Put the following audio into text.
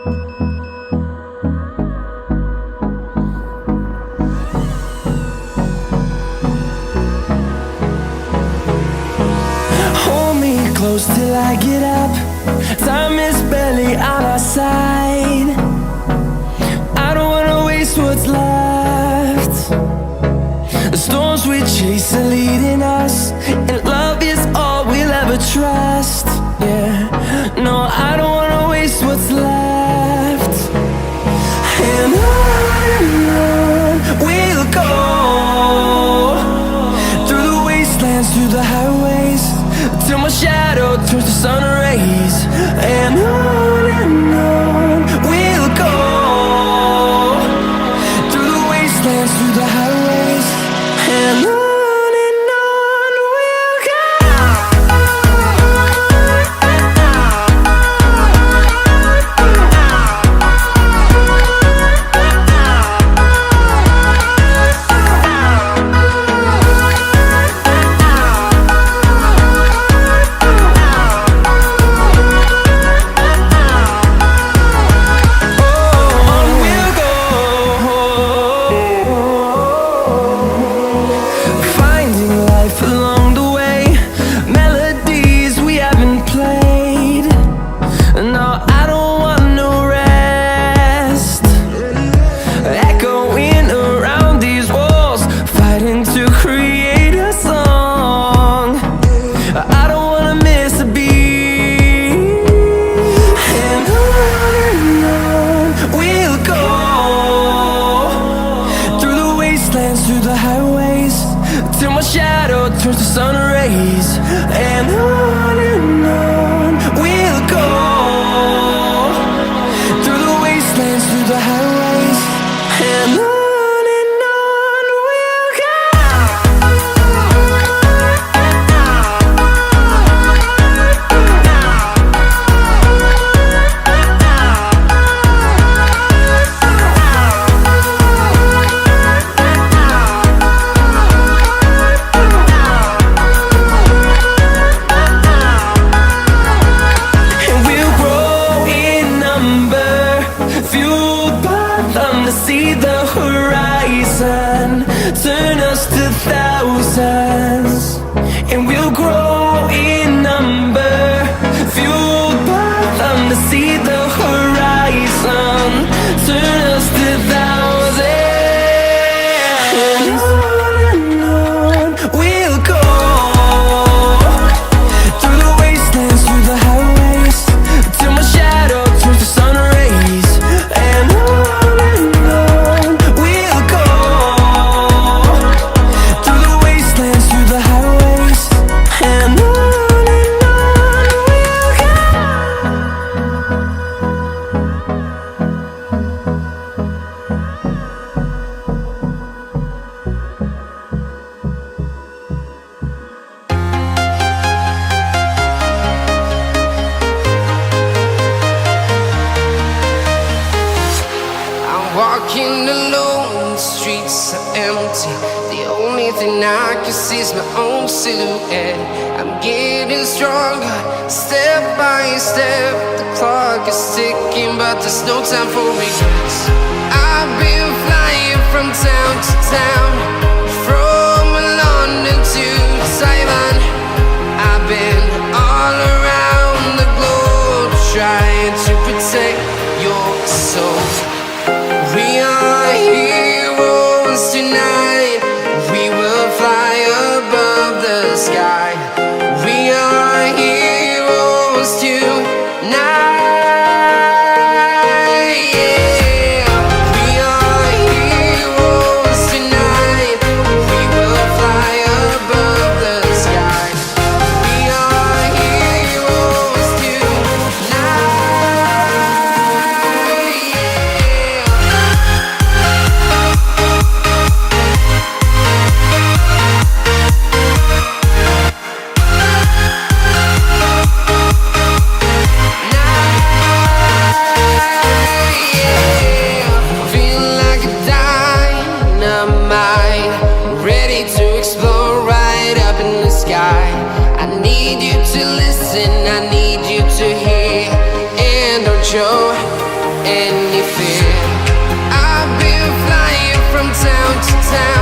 Hold me close till I get up. Time is barely on our side. I don't wanna waste what's left. The storms we chase are leading us, and love is all we'll ever trust. Yeah, no, I don't wanna waste what's left. And on we'll go, through the wastelands, through the highways, till my shadow turns to sun rays. And on we'll go, through the wastelands, through the highways, and on we'll go. need you to listen, I need you to hear, and don't show any fear. I've been flying from town to town.